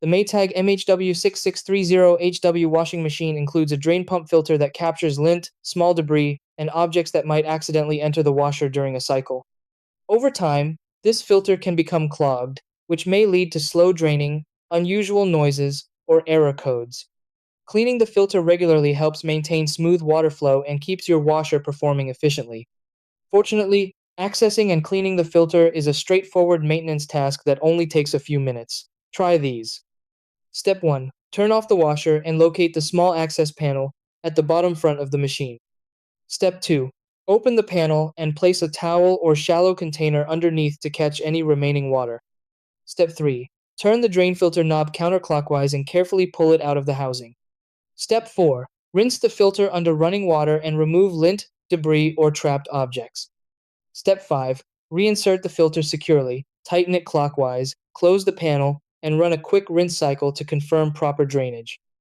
The Maytag MHW6630HW washing machine includes a drain pump filter that captures lint, small debris, and objects that might accidentally enter the washer during a cycle. Over time, this filter can become clogged, which may lead to slow draining, unusual noises, or error codes. Cleaning the filter regularly helps maintain smooth water flow and keeps your washer performing efficiently. Fortunately, accessing and cleaning the filter is a straightforward maintenance task that only takes a few minutes. Try these. Step 1. Turn off the washer and locate the small access panel at the bottom front of the machine. Step 2. Open the panel and place a towel or shallow container underneath to catch any remaining water. Step 3. Turn the drain filter knob counterclockwise and carefully pull it out of the housing. Step 4. Rinse the filter under running water and remove lint, debris, or trapped objects. Step 5. Reinsert the filter securely, tighten it clockwise, close the panel, and run a quick rinse cycle to confirm proper drainage.